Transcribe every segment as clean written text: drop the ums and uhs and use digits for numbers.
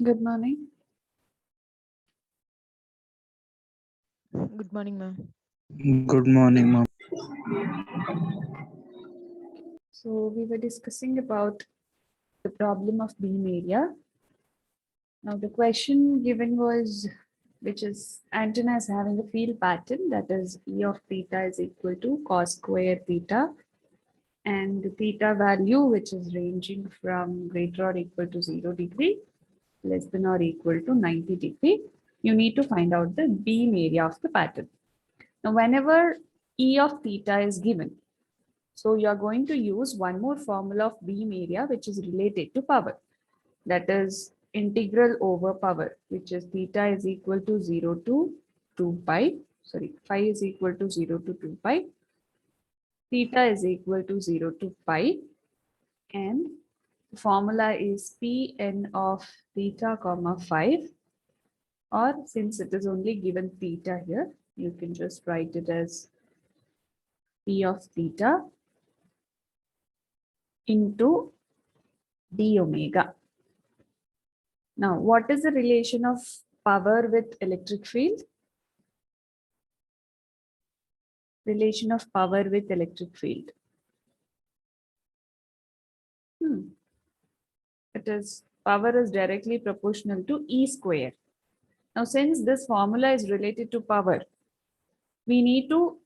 Good morning. Good morning, ma'am. Good morning, ma'am. So we were discussing about the problem of beam area. Now the question given was, which is antenna is having a field pattern that is E of theta is equal to cos square theta, and the theta value which is ranging from greater or equal to 0 degree less than or equal to 90 degree. You need to find out the beam area of the pattern. Now whenever E of theta is given, so you are going to use one more formula of beam area which is related to power. That is integral over power, which is theta is equal to 0 to 2 pi. Sorry, phi is equal to 0 to 2 pi. Theta is equal to 0 to pi. And the formula is Pn of theta comma 5. Or since it is only given theta here, you can just write it as P of theta into d omega. Now, what is the relation of power with electric field? Relation of power with electric field. It is power is directly proportional to E square. Now, since this formula is related to power, we need to,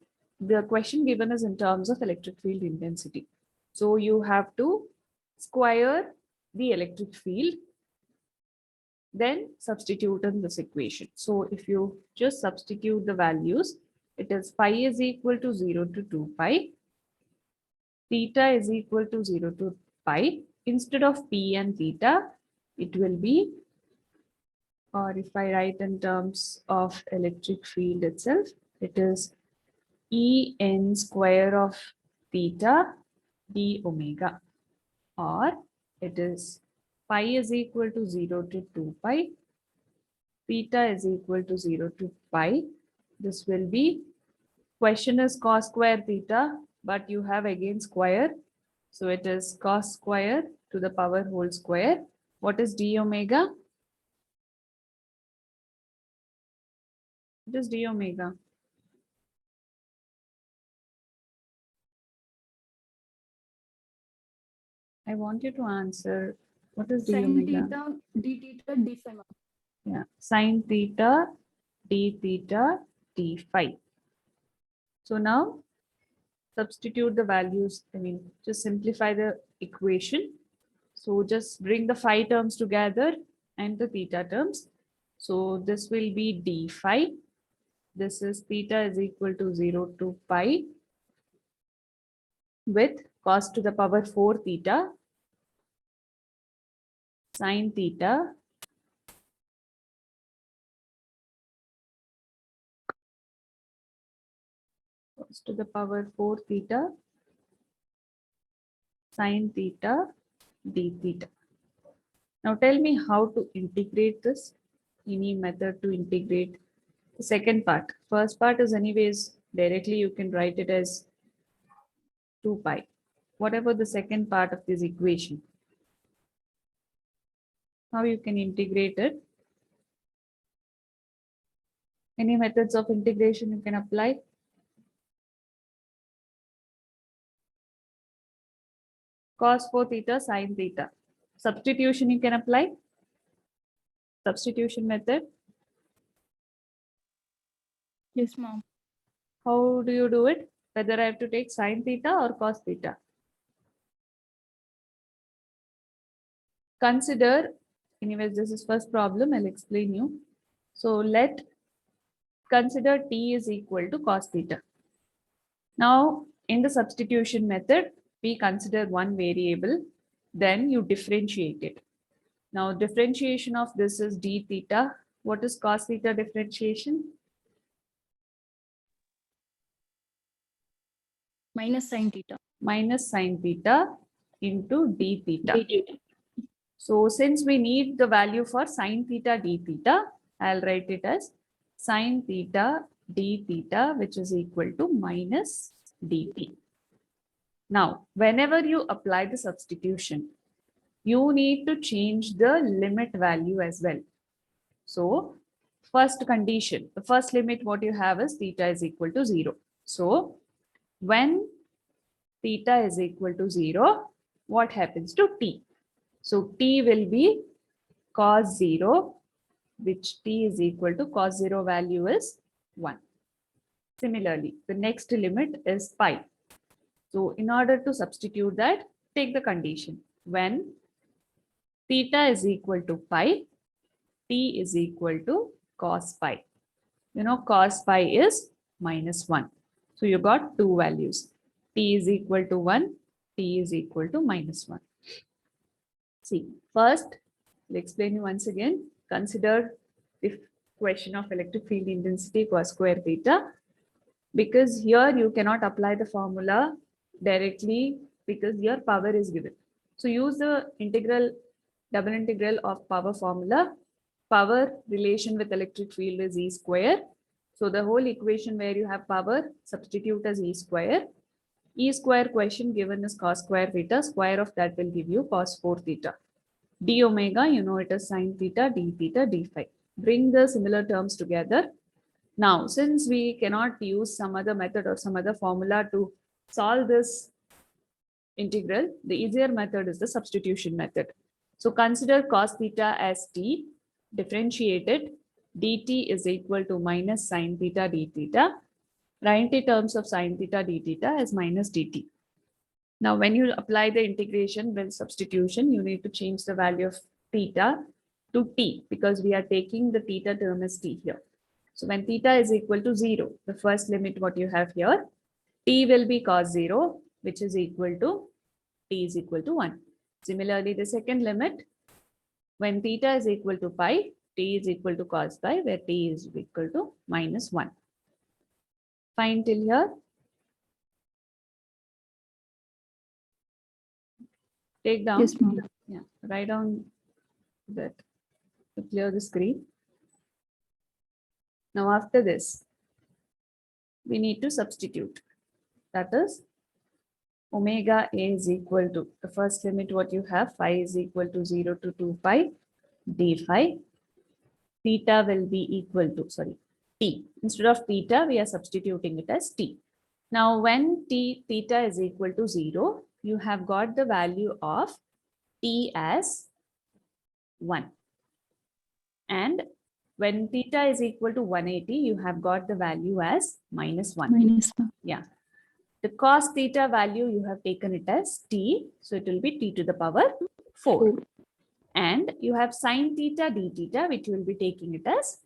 the question given is in terms of electric field intensity. So you have to square the electric field, then substitute in this equation. So if you just substitute the values, it is phi is equal to 0 to 2 pi, theta is equal to 0 to pi. Instead of p and theta, it will be, or if I write in terms of electric field itself, it is E n square of theta d omega, or it is pi is equal to 0 to 2 pi, theta is equal to 0 to pi. This will be, question is cos square theta, but you have again square. So it is cos square to the power whole square. What is d omega? It is d omega. I want you to answer. What is d Sin omega? theta, d theta, d phi. Ma'am. Yeah, sine theta, d theta, d phi. So now substitute the values. I mean, just simplify the equation. So just bring the phi terms together and the theta terms. So this will be d phi. This is theta is equal to 0 to pi with cos to the power 4 theta, sine theta, cos to the power 4 theta, sine theta, d theta. Now tell me how to integrate this. Any method to integrate the second part. First part is anyways directly you can write it as 2 pi. Whatever the second part of this equation. How you can integrate it. Any methods of integration you can apply. Cos 4 theta, sine theta. Substitution you can apply. Substitution method. Yes, ma'am. How do you do it? Whether I have to take sine theta or cos theta. Consider, anyways, this is first problem. I'll explain you. So let consider t is equal to cos theta. Now, in the substitution method, we consider one variable, then you differentiate it. Now, differentiation of this is d theta. What is cos theta differentiation? Minus sin theta. Minus sine theta into d theta. D theta. So since we need the value for sine theta d theta, I'll write it as sine theta d theta, which is equal to minus dt. Now, whenever you apply the substitution, you need to change the limit value as well. So first condition, the first limit what you have is theta is equal to 0. So when theta is equal to 0, what happens to t? So t will be cos 0, which t is equal to cos 0 value is 1. Similarly, the next limit is pi. So in order to substitute that, take the condition. When theta is equal to pi, t is equal to cos pi. You know, cos pi is minus 1. So you got two values. T is equal to 1, t is equal to minus 1. See, first, I'll explain you once again. Consider the question of electric field intensity cos square theta. Because here you cannot apply the formula directly because your power is given. So use the integral, double integral of power formula. Power relation with electric field is E square. So the whole equation where you have power, substitute as E square. E square question given is cos square theta. Square of that will give you cos 4 theta. D omega, you know it is sin theta, d theta, d phi. Bring the similar terms together. Now, since we cannot use some other method or some other formula to solve this integral, the easier method is the substitution method. So consider cos theta as t, differentiated, dt is equal to minus sin theta d theta. Write in terms of sin theta d theta as minus dt. Now, when you apply the integration with substitution, you need to change the value of theta to t because we are taking the theta term as t here. So when theta is equal to 0, the first limit what you have here, t will be cos 0, which is equal to t is equal to 1. Similarly, the second limit, when theta is equal to pi, t is equal to cos pi, where t is equal to minus 1. Fine till here. Take down. Yes, ma'am. Yeah, write down that to clear the screen. Now after this, we need to substitute. That is omega a is equal to the first limit what you have, phi is equal to 0 to 2 pi d phi. Theta will be equal to, sorry, t. Instead of theta, we are substituting it as t. Now when theta is equal to 0, you have got the value of t as 1. And when theta is equal to 180, you have got the value as minus 1. Minus 1. Yeah. The cos theta value, you have taken it as t. So it will be t to the power 4. And you have sin theta d theta, which you will be taking it as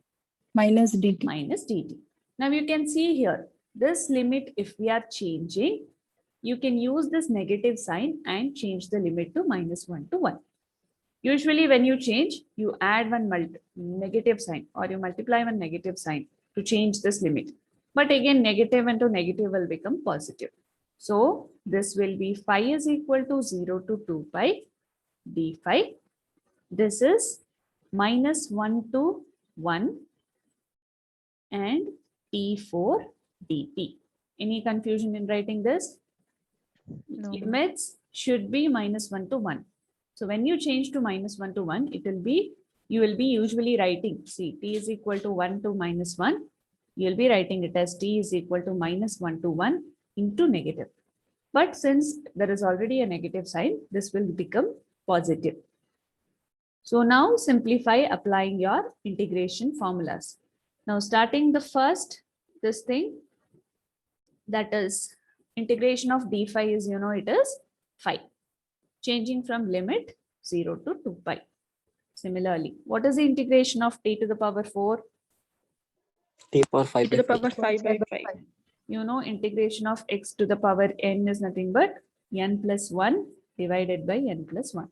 Minus dt. minus dt. Now you can see here, this limit, if we are changing, you can use this negative sign and change the limit to minus 1 to 1. Usually when you change, you add one negative sign or you multiply one negative sign to change this limit. But again, negative into negative will become positive. So this will be phi is equal to 0 to 2 pi d phi. This is minus 1 to 1 and t4 dt. Any confusion in writing this? No, ma'am. Limits should be minus 1 to 1. So when you change to minus 1 to 1, it will be, you will be usually writing, see, t is equal to 1 to minus 1. You will be writing it as t is equal to minus 1 to 1 into negative. But since there is already a negative sign, this will become positive. So now simplify applying your integration formulas. Now starting the first, this thing, that is integration of d phi is, you know, it is phi. Changing from limit 0 to 2 pi. Similarly, what is the integration of t to the power 4? T power 5 to the by power 5 by 5. You know, integration of x to the power n is nothing but n plus 1 divided by n plus 1.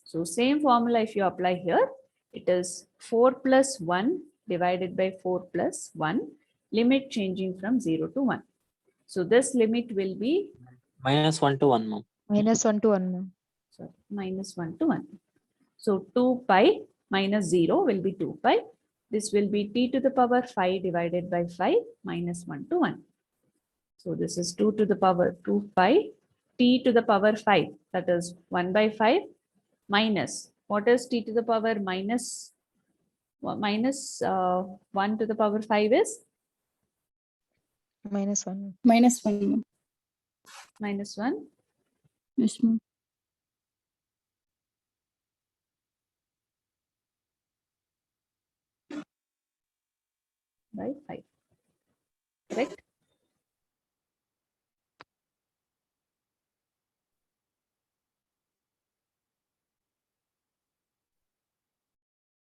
So same formula if you apply here, it is 4 plus 1 divided by 4 plus 1, limit changing from 0 to 1. So this limit will be minus 1 to 1, ma'am. Minus 1 to 1, ma'am. sorry, minus 1 to 1. So 2 pi minus 0 will be 2 pi. This will be t to the power 5 divided by 5 minus 1 to 1. So this is 2 to the power 2 pi t to the power 5, that is 1 by 5 minus, what is t to the power minus, minus 1 to the power 5 is Minus 1. Minus 1, ma'am. minus 1 Yes, ma'am. by 5. Correct?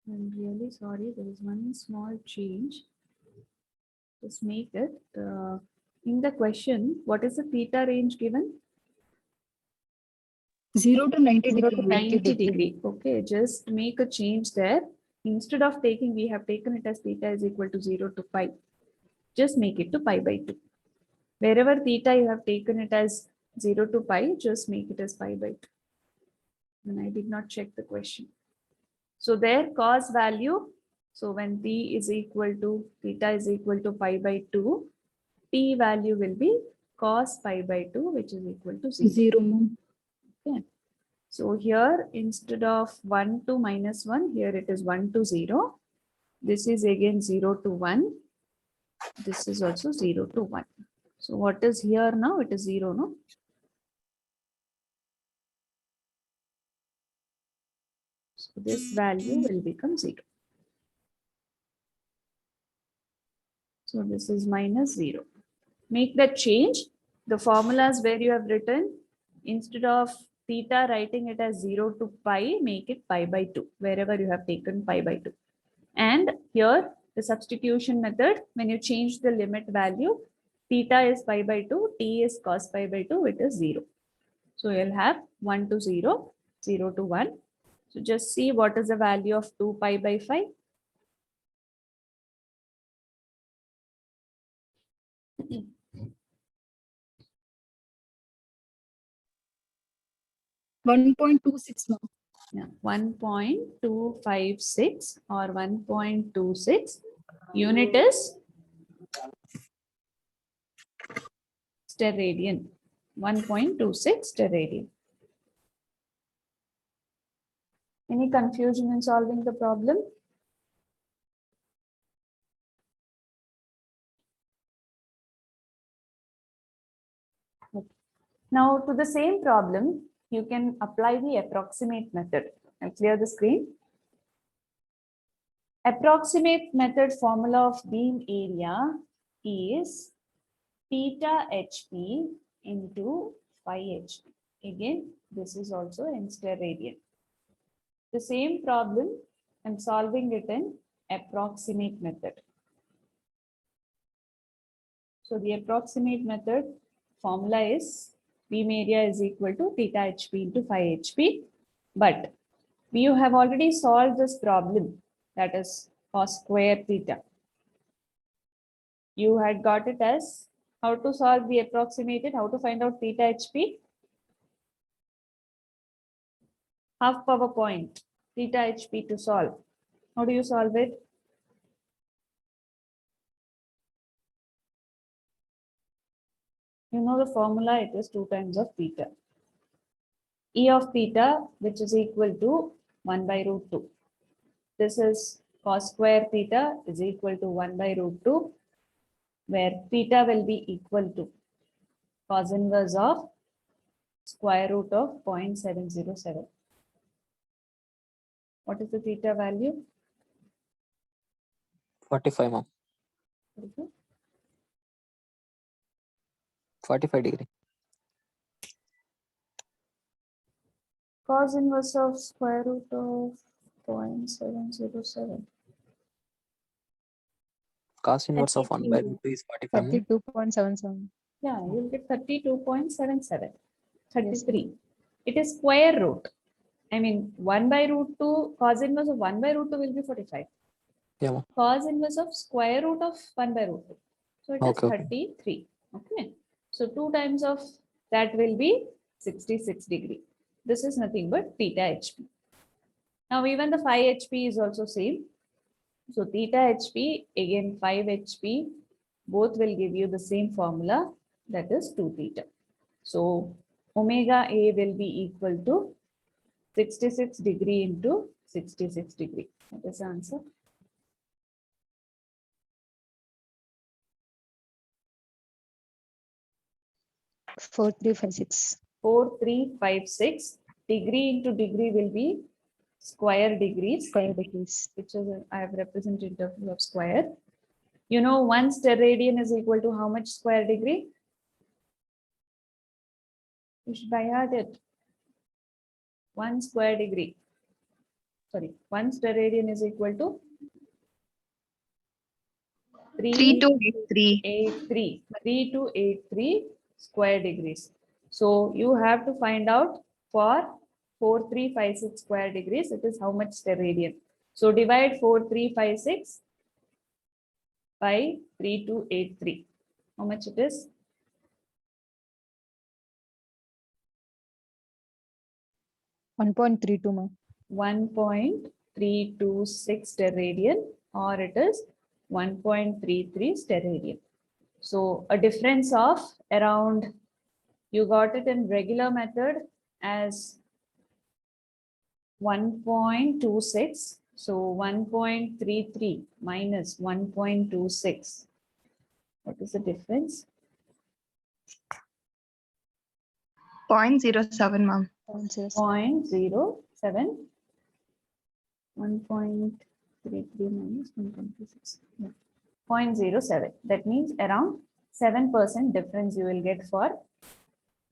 I'm really sorry, there is one small change. Just make it, in the question, what is the theta range given? 0 to 90 0 degree. to ma'am. 90 degree. Okay, just make a change there. Instead of taking, we have taken it as theta is equal to 0 to pi. Just make it to pi by 2. Wherever theta you have taken it as 0 to pi, just make it as pi by 2. And I did not check the question. So their cos value, so when t is equal to, theta is equal to pi by 2, t value will be cos pi by 2, which is equal to 0. 0, ma'am. So here, instead of 1 to minus 1, here it is 1 to 0. This is again 0 to 1. This is also 0 to 1. So what is here now? It is 0, no? So this value will become 0. So this is minus 0. Make that change. The formulas where you have written, instead of theta writing it as 0 to pi, make it pi by 2, wherever you have taken pi by 2. And here, the substitution method, when you change the limit value, theta is pi by 2, t is cos pi by 2, it is 0. So you'll have 1 to 0, 0 to 1. So just see what is the value of 2 pi by 5. 1.26, ma'am. Yeah, 1.256 or 1.26. Unit is steradian. 1.26 steradian. Any confusion in solving the problem? Okay. Now to the same problem, you can apply the approximate method. I'll clear the screen. Approximate method formula of beam area is theta HP into phi HP. Again, this is also in steradian. The same problem, I'm solving it in approximate method. So the approximate method formula is beam area is equal to theta HP into phi HP. But we have already solved this problem, that is cos square theta. You had got it as how to solve the approximated, how to find out theta HP. Half power point, theta HP to solve. How do you solve it? You know the formula, it is 2 times of theta. E of theta, which is equal to 1 by root 2. This is cos square theta is equal to 1 by root 2, where theta will be equal to cos inverse of square root of 0.707. What is the theta value? 45, ma'am. 45 degree. Cos inverse of square root of 0.707. Cos inverse of 1 by root 2 is 45, ma'am. 32.77. Yeah, you'll get 32.77. 33. It is square root. I mean, 1 by root 2, cos inverse of 1 by root 2 will be 45. Yeah, ma'am. Cos inverse of square root of 1 by root 2. So it is Okay, okay. 33. Okay. So 2 times of that will be 66 degree. This is nothing but theta HP. Now even the phi HP is also same. So theta HP, again 5 HP, both will give you the same formula, that is 2 theta. So omega A will be equal to 66 degree into 66 degree. That is the answer. Four, 3, 5, 6. 4356. Degree into degree will be square degrees, Square degrees. which is I have represented in terms of square. You know, 1 steradian is equal to how much square degree? You should by heart it. 1 square degree. Sorry, 1 steradian is equal to 3283. 3283 square degrees. So you have to find out for 4356 square degrees, it is how much steradian. So divide 4356 by 3283. How much it is? 1.32, ma'am. 1.326 steradian, or it is 1.33 steradian. So a difference of around, you got it in regular method as 1.26. So 1.33 minus 1.26. What is the difference? 0.07, ma'am. 0.07. 1.33 minus 1.26. Yeah. 0.07. That means around 7% difference you will get for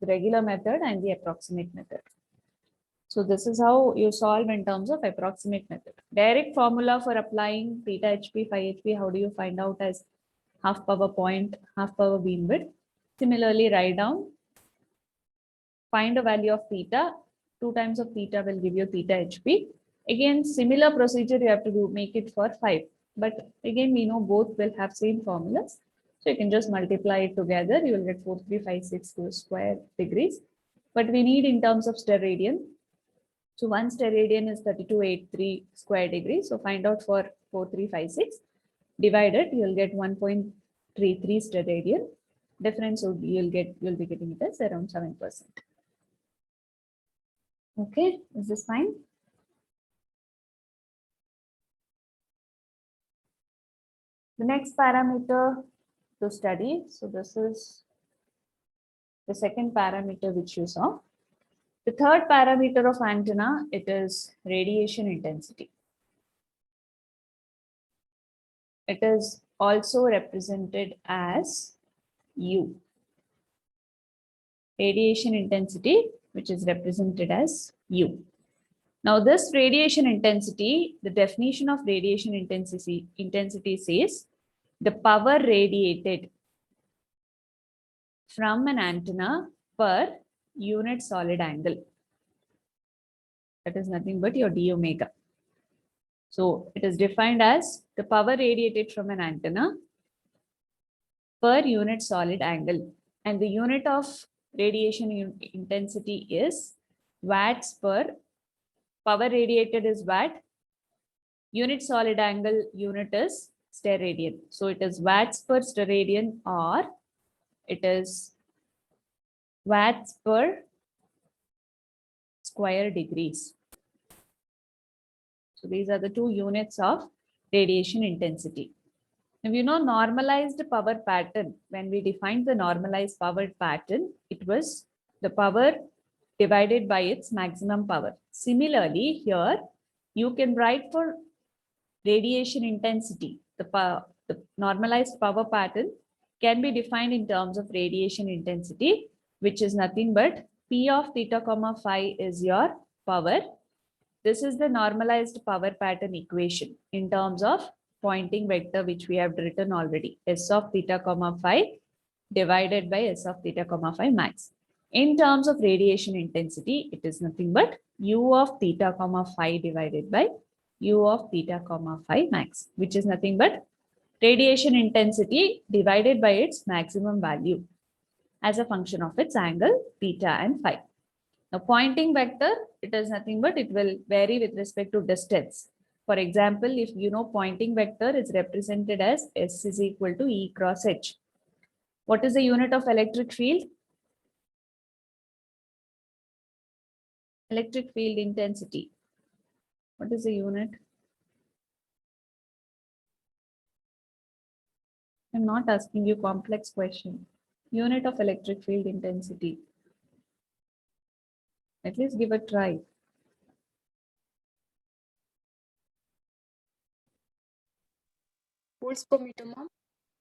the regular method and the approximate method. So this is how you solve in terms of approximate method. Direct formula for applying theta HP, phi HP, how do you find out as half power point, half power beam width? Similarly, write down, find a value of theta, 2 times of theta will give you theta HP. Again, similar procedure you have to do, make it for 5. But again, we know both will have same formulas. So you can just multiply it together, you will get 4356 square degrees. But we need in terms of steradian. So 1 steradian is 3283 square degrees. So find out for 4356. Divide it, you will get 1.33 steradian. Difference would be, you'll be getting it as around 7%. Okay, is this fine? The next parameter to study, so this is the second parameter which you saw. The third parameter of antenna, it is radiation intensity. It is also represented as U. Radiation intensity, which is represented as U. Now this radiation intensity, the definition of radiation intensity says the power radiated from an antenna per unit solid angle. That is nothing but your d omega. So it is defined as the power radiated from an antenna per unit solid angle. And the unit of radiation intensity is watts per, power radiated is watt, unit solid angle unit is steradian. So it is watts per steradian, or it is watts per square degrees. So these are the two units of radiation intensity. Now, you know, normalized power pattern, when we defined the normalized power pattern, it was the power divided by its maximum power. Similarly, here you can write for radiation intensity. The normalized power pattern can be defined in terms of radiation intensity, which is nothing but P of theta comma phi is your power. This is the normalized power pattern equation in terms of pointing vector, which we have written already. S of theta comma phi divided by S of theta comma phi max. In terms of radiation intensity, it is nothing but U of theta comma phi divided by U of theta comma phi max, which is nothing but radiation intensity divided by its maximum value as a function of its angle theta and phi. Now, pointing vector, it is nothing but it will vary with respect to distance. For example, if you know pointing vector is represented as S is equal to E cross H. What is the unit of electric field? electric field intensity. What is the unit? I'm not asking you complex question. Unit of electric field intensity. At least give a try. Volts per meter, ma'am.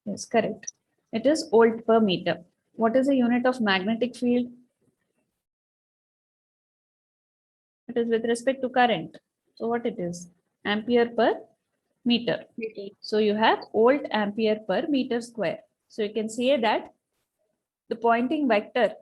Yes, correct. It is volt per meter. What is the unit of magnetic field? It is with respect to current. So what it is? Ampere per meter. So you have volt ampere per meter square. So you can say that the Poynting vector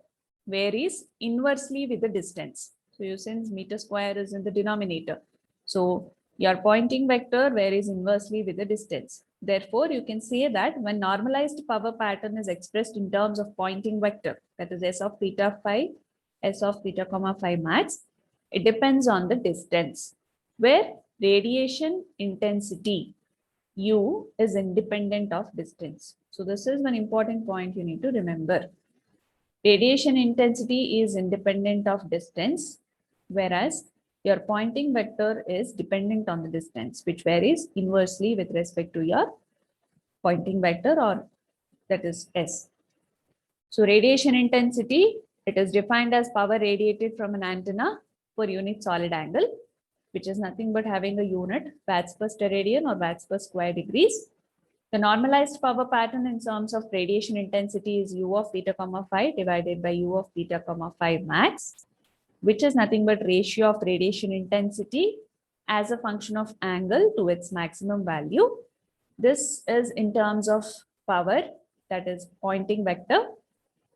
varies inversely with the distance. So you since meter square is in the denominator. So your Poynting vector varies inversely with the distance. Therefore, you can say that when normalized power pattern is expressed in terms of Poynting vector, that is S of theta phi, S of theta comma phi max, it depends on the distance, where radiation intensity U is independent of distance. So this is one important point you need to remember. Radiation intensity is independent of distance, whereas your Poynting vector is dependent on the distance, which varies inversely with respect to your Poynting vector, or that is S. So radiation intensity, it is defined as power radiated from an antenna per unit solid angle, which is nothing but having a unit watts per steradian or watts per square degrees. The normalized power pattern in terms of radiation intensity is U of theta comma phi divided by U of theta comma phi max, which is nothing but ratio of radiation intensity as a function of angle to its maximum value. This is in terms of power, that is Poynting vector,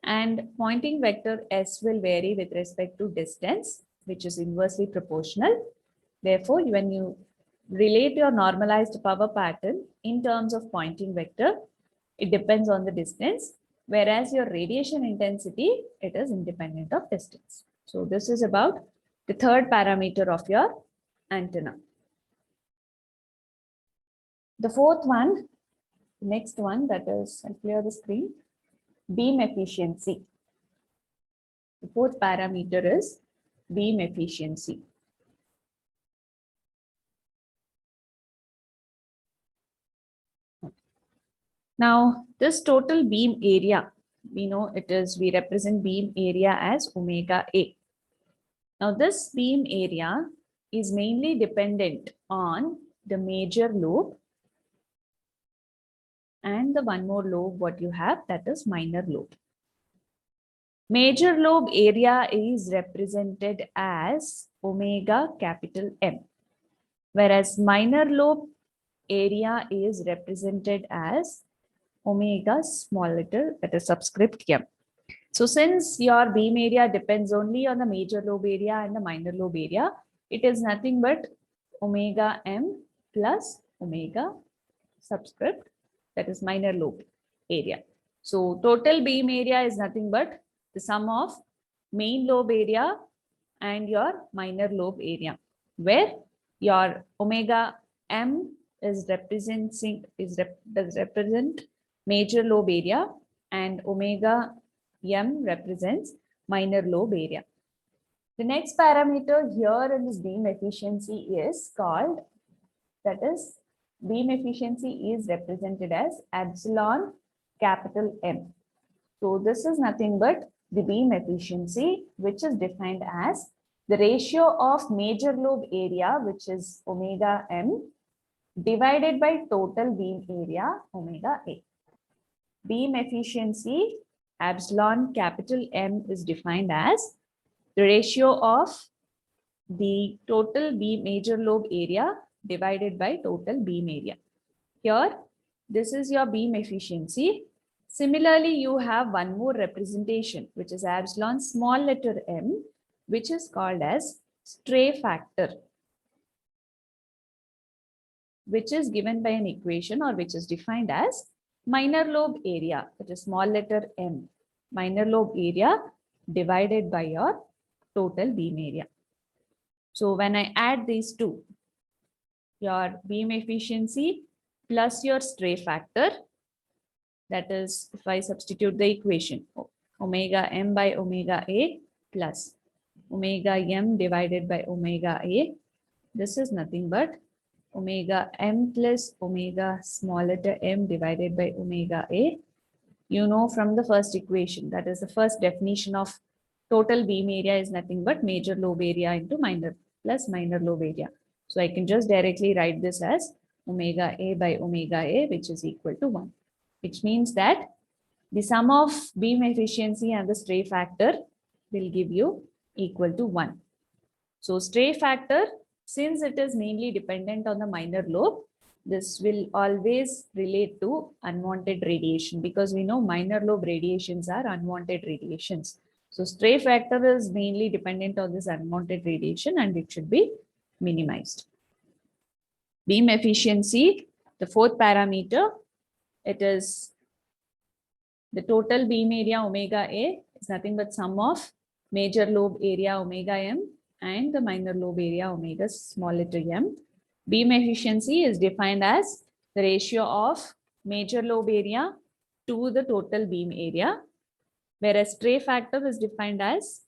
and Poynting vector S will vary with respect to distance, which is inversely proportional. Therefore, when you relate your normalized power pattern in terms of Poynting vector, it depends on the distance, whereas your radiation intensity, it is independent of distance. So this is about the third parameter of your antenna. The fourth one, next one, that is, I'll clear the screen, beam efficiency. The fourth parameter is beam efficiency. Now, this total beam area, we know it is, we represent beam area as omega A. Now, this beam area is mainly dependent on the major lobe and the one more lobe what you have, that is minor lobe. Major lobe area is represented as omega capital M, whereas minor lobe area is represented as omega small letter, that is subscript M. So since your beam area depends only on the major lobe area and the minor lobe area, it is nothing but omega M plus omega subscript, that is minor lobe area. So total beam area is nothing but the sum of main lobe area and your minor lobe area, where your omega M is does represent major lobe area and omega M represents minor lobe area. The next parameter here in this beam efficiency is called, that is, beam efficiency is represented as epsilon capital M. So this is nothing but the beam efficiency, which is defined as the ratio of major lobe area, which is omega M, divided by total beam area omega A. Beam efficiency epsilon capital M is defined as the ratio of the total beam major lobe area divided by total beam area. Here, this is your beam efficiency. Similarly, you have one more representation, which is epsilon small letter m, which is called as stray factor, which is given by an equation or which is defined as minor lobe area, that is small letter m, minor lobe area divided by your total beam area. So when I add these two, your beam efficiency plus your stray factor, that is, if I substitute the equation, omega m by omega a plus omega m divided by omega a. This is nothing but omega m plus omega small letter m divided by omega a. You know from the first equation, that is the first definition of total beam area is nothing but major lobe area into minor plus minor lobe area. So I can just directly write this as omega a by omega a, which is equal to 1, which means that the sum of beam efficiency and the stray factor will give you equal to 1. So stray factor, since it is mainly dependent on the minor lobe, this will always relate to unwanted radiation, because we know minor lobe radiations are unwanted radiations. So stray factor is mainly dependent on this unwanted radiation and it should be minimized. Beam efficiency, the fourth parameter, it is the total beam area omega A is nothing but sum of major lobe area omega m and the minor lobe area omega small letter m. Beam efficiency is defined as the ratio of major lobe area to the total beam area, whereas stray factor is defined as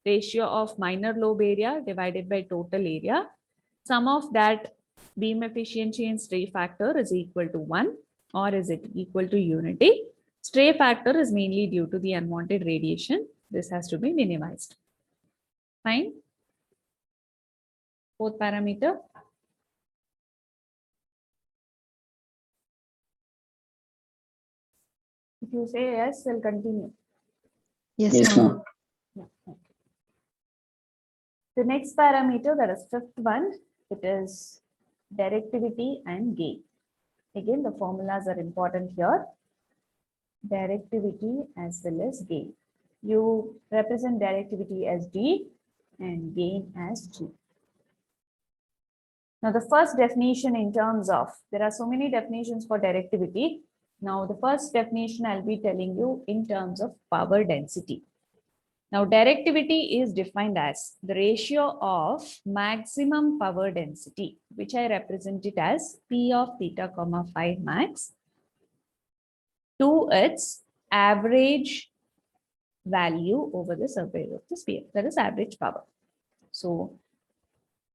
ratio of minor lobe area divided by total area. Sum of that beam efficiency and stray factor is equal to 1, or is it equal to unity? Stray factor is mainly due to the unwanted radiation. This has to be minimized. Fine. Fourth parameter. If you say yes, we'll continue. Yes, Yes, ma'am. ma'am. Yeah, okay. The next parameter, that is fifth one, it is directivity and gain. Again, the formulas are important here. Directivity as well as gain. You represent directivity as D and gain as G. Now, the first definition in terms of, there are so many definitions for directivity. Now, the first definition I'll be telling you in terms of power density. Now, directivity is defined as the ratio of maximum power density, which I represent it as P of theta comma phi max, to its average value over the surface of the sphere, that is average power. So,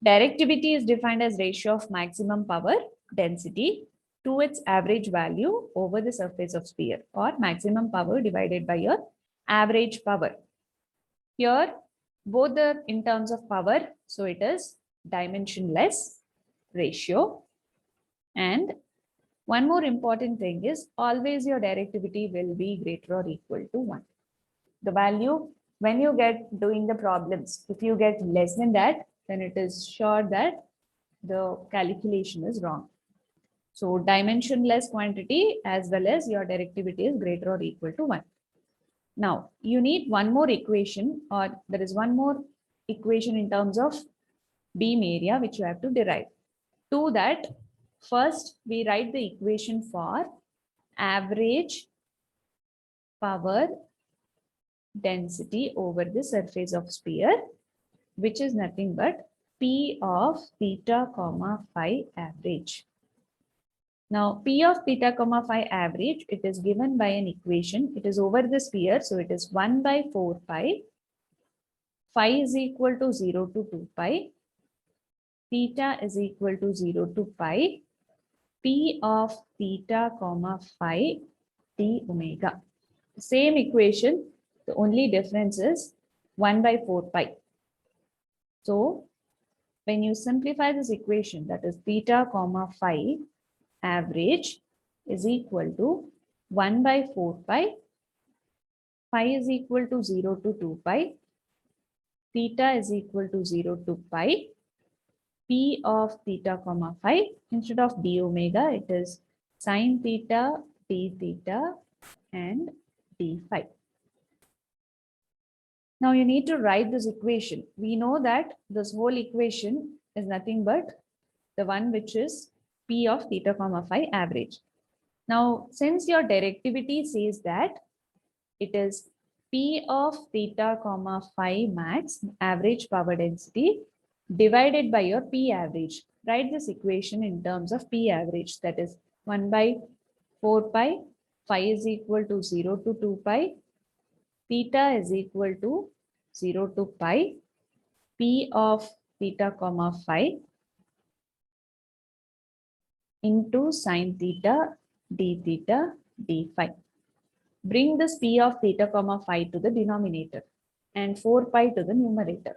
directivity is defined as ratio of maximum power density to its average value over the surface of sphere, or maximum power divided by your average power. Here, both are in terms of power, so it is dimensionless ratio. And one more important thing is always your directivity will be greater or equal to 1. The value, when you get doing the problems, if you get less than that, then it is sure that the calculation is wrong. So dimensionless quantity as well as your directivity is greater or equal to 1. Now, you need one more equation, or there is one more equation in terms of beam area which you have to derive. To that, first we write the equation for average power density over the surface of sphere, which is nothing but P of theta comma phi average. Now, P of theta comma phi average, it is given by an equation. It is over the sphere, so it is 1 by 4 pi. Phi is equal to 0 to 2 pi. Theta is equal to 0 to pi. P of theta comma phi d omega. Same equation, the only difference is 1 by 4 pi. So, when you simplify this equation, that is theta comma phi average is equal to 1 by 4 pi. Phi is equal to 0 to 2 pi. Theta is equal to 0 to pi. P of theta comma phi, instead of d omega, it is sine theta, d theta, and d phi. Now you need to write this equation. We know that this whole equation is nothing but the one which is P of theta comma phi average. Now, since your directivity says that it is P of theta comma phi max average power density divided by your P average. Write this equation in terms of P average, that is 1 by 4 pi, phi is equal to 0 to 2 pi, theta is equal to 0 to pi, P of theta comma phi into sine theta d theta d phi. Bring this P of theta comma phi to the denominator and 4 pi to the numerator.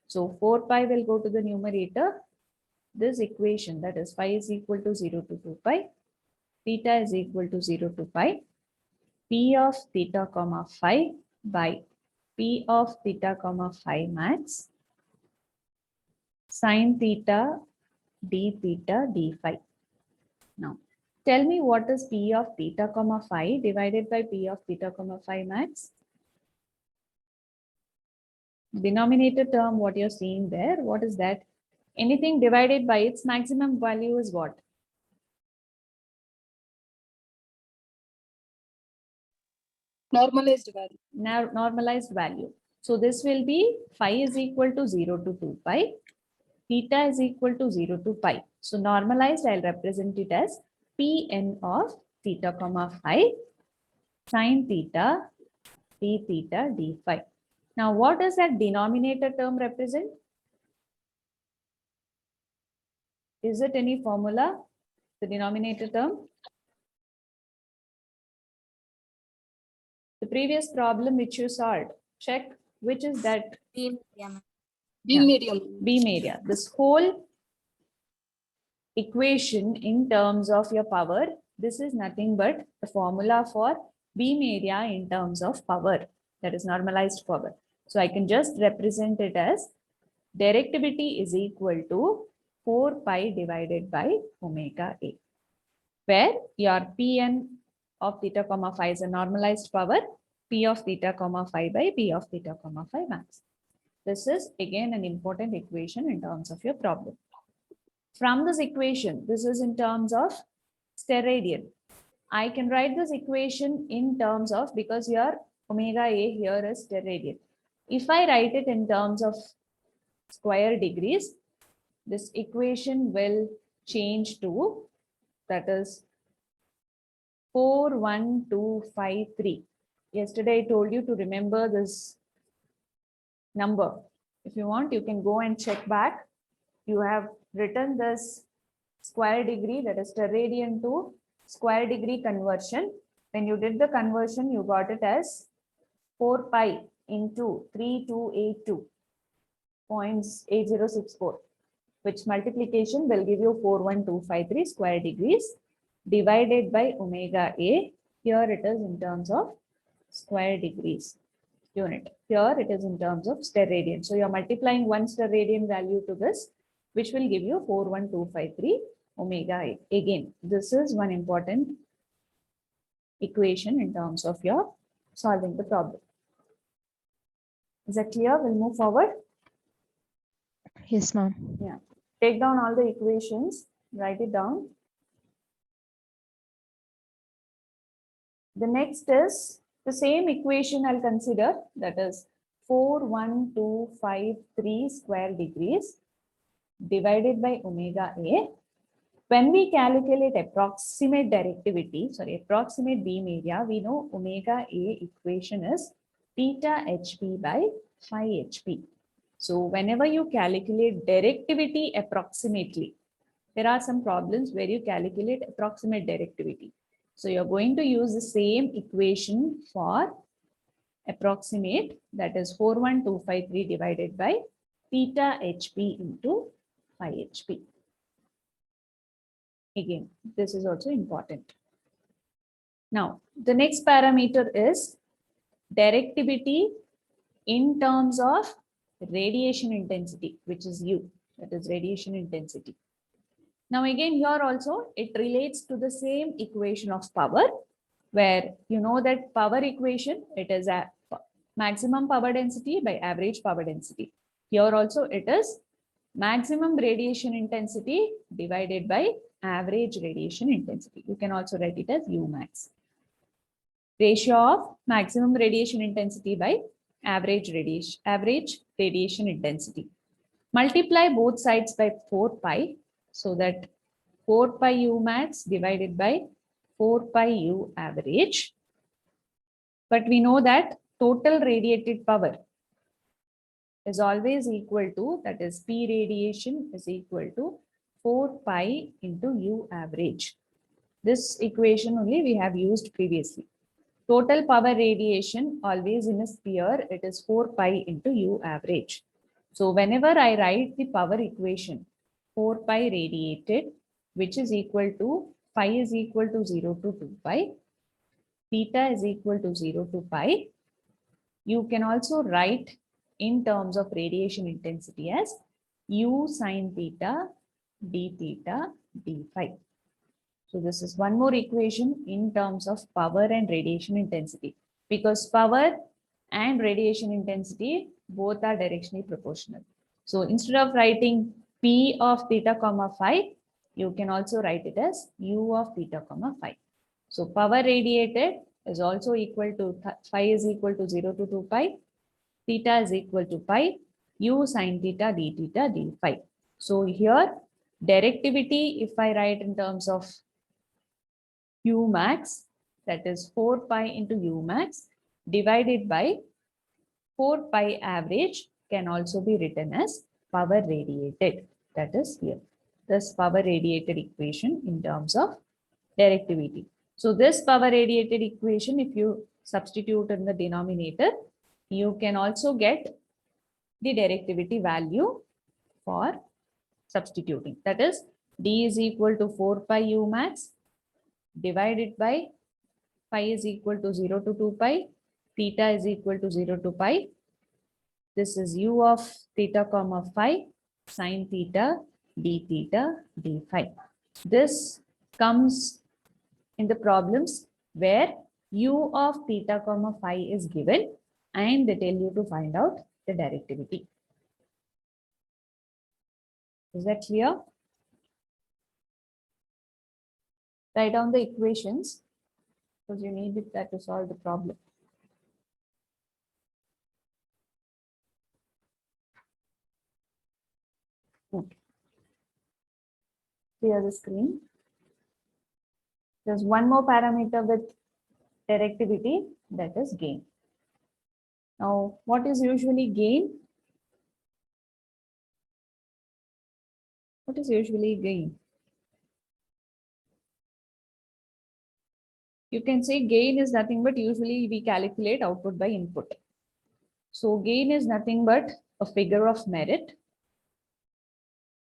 So 4 pi will go to the numerator. This equation, that is phi is equal to 0 to 2 pi, theta is equal to 0 to pi, P of theta comma phi by P of theta comma phi max sine theta d theta d phi. Now, tell me what is P of theta comma phi divided by P of theta comma phi max? Denominator term, what you're seeing there, what is that? Anything divided by its maximum value is what? Normalized value. Normalized value. So this will be phi is equal to 0 to 2 pi, theta is equal to 0 to pi. So normalized, I'll represent it as Pn of theta comma phi sine theta d theta d phi. Now, what does that denominator term represent? Is it any formula? The denominator term? The previous problem which you solved, check which is that Beam Yeah. medium. beam area. This whole equation in terms of your power, this is nothing but the formula for beam area in terms of power, that is normalized power. So I can just represent it as directivity is equal to 4 pi divided by omega A, where your Pn of theta comma phi is a normalized power, P of theta comma phi by P of theta comma phi max. This is again an important equation in terms of your problem. From this equation, this is in terms of steradian. I can write this equation in terms of, because your omega A here is steradian. If I write it in terms of square degrees, this equation will change to, that is 41253. Yesterday I told you to remember this number. If you want, you can go and check back. You have written this square degree, that is steradian to square degree conversion. When you did the conversion, you got it as 4 pi into 3282.8064, which multiplication will give you 41253 square degrees divided by omega A. Here it is in terms of square degrees unit. Here it is in terms of steradian. So you're multiplying one steradian value to this, which will give you 41253 omega A. Again, this is one important equation in terms of your solving the problem. Is that clear? We'll move forward. Yes, ma'am. Take down all the equations, write it down. The next is the same equation I'll consider, that is 41253 square degrees divided by omega A. When we calculate approximate directivity, approximate beam area, we know omega A equation is theta HP by phi HP. So whenever you calculate directivity approximately, there are some problems where you calculate approximate directivity. So you're going to use the same equation for approximate, that is 41253 divided by theta HP into phi HP. Again, this is also important. Now, the next parameter is directivity in terms of radiation intensity, which is U, that is radiation intensity. Now again, here also it relates to the same equation of power, where you know that power equation, it is a maximum power density by average power density. Here also it is maximum radiation intensity divided by average radiation intensity. You can also write it as U max. Ratio of maximum radiation intensity by average radiation intensity. Multiply both sides by 4 pi, so that 4 pi U max divided by 4 pi U average. But we know that total radiated power is always equal to, that is P radiation is equal to 4 pi into U average. This equation only we have used previously. Total power radiation always in a sphere, it is 4 pi into U average. So whenever I write the power equation, 4 pi radiated, which is equal to phi is equal to 0 to 2 pi, theta is equal to 0 to pi. You can also write in terms of radiation intensity as U sine theta d theta d phi. So this is one more equation in terms of power and radiation intensity, because power and radiation intensity both are directionally proportional. So instead of writing P of theta comma phi, you can also write it as U of theta comma phi. So power radiated is also equal to phi is equal to 0 to 2 pi, theta is equal to pi, U sine theta d phi. So here directivity, if I write in terms of U max, that is 4 pi into U max divided by 4 pi average, can also be written as power radiated. That is here. This power radiated equation in terms of directivity. So this power radiated equation, if you substitute in the denominator, you can also get the directivity value for substituting. That is D is equal to 4 pi U max divided by phi is equal to 0 to 2 pi, theta is equal to 0 to pi. This is U of theta comma phi sine theta d phi. This comes in the problems where U of theta comma phi is given and they tell you to find out the directivity. Is that clear? Write down the equations because you need that to solve the problem. Okay. Clear the screen. There's one more parameter with directivity, that is gain. Now, what is usually gain? What is usually gain? You can say gain is nothing but usually we calculate output by input. So gain is nothing but a figure of merit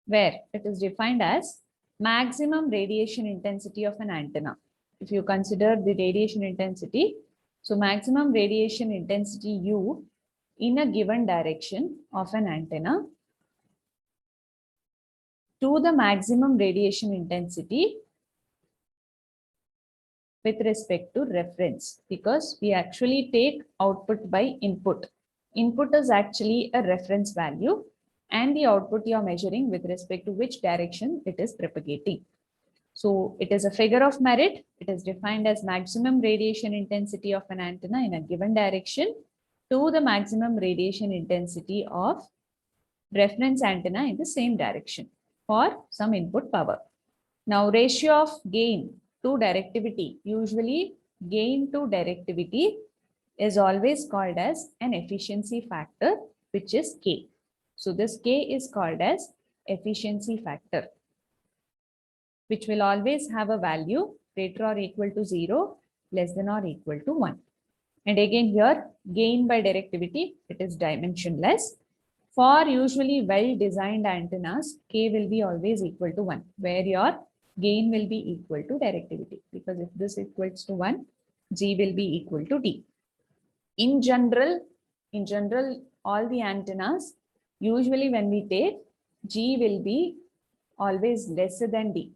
where it is defined as maximum radiation intensity of an antenna. If you consider the radiation intensity, so maximum radiation intensity U in a given direction of an antenna to the maximum radiation intensity with respect to reference, because we actually take output by input. Input is actually a reference value and the output you are measuring with respect to which direction it is propagating. So it is a figure of merit. It is defined as maximum radiation intensity of an antenna in a given direction to the maximum radiation intensity of reference antenna in the same direction for some input power. Now, ratio of gain to directivity, usually gain to directivity is always called as an efficiency factor, which is K. So this K is called as efficiency factor, which will always have a value greater or equal to 0, less than or equal to 1. And again here, gain by directivity, it is dimensionless. For usually well-designed antennas, K will be always equal to 1, where your gain will be equal to directivity, because if this equals to 1, G will be equal to D. In general, all the antennas, usually when we take, G will be always lesser than D,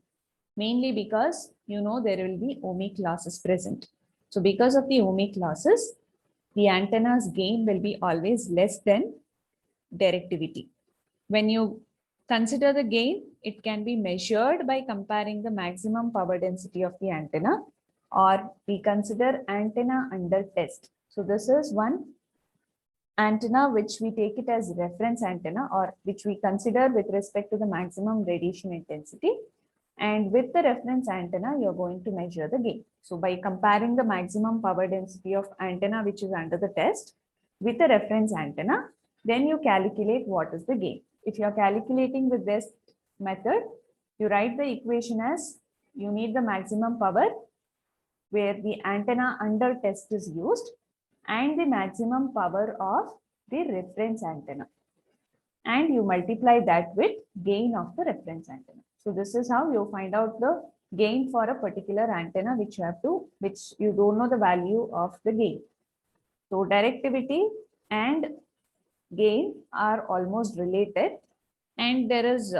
mainly because there will be ohmic losses present. So because of the ohmic losses, the antenna's gain will be always less than directivity. When you consider the gain, it can be measured by comparing the maximum power density of the antenna, or we consider antenna under test. So this is one antenna which we take it as reference antenna, or which we consider with respect to the maximum radiation intensity. And with the reference antenna, you're going to measure the gain. So by comparing the maximum power density of antenna which is under the test with the reference antenna, Then you calculate what is the gain. If you are calculating with this method, you write the equation as you need the maximum power where the antenna under test is used and the maximum power of the reference antenna. And you multiply that with gain of the reference antenna. So this is how you find out the gain for a particular antenna which you don't know the value of the gain. So directivity and gain are almost related, and there is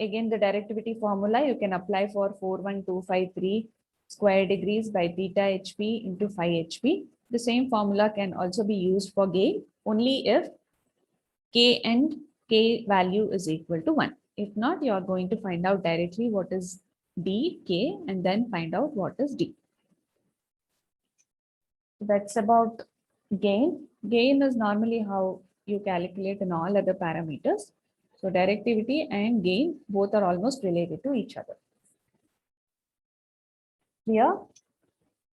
again the directivity formula you can apply for 41253 square degrees by theta HP into phi HP. The same formula can also be used for gain only if K and K value is equal to 1. If not, you are going to find out directly what is D, K, and then find out what is D. That's about gain. Gain is normally how you calculate in all other parameters. So directivity and gain both are almost related to each other. Clear?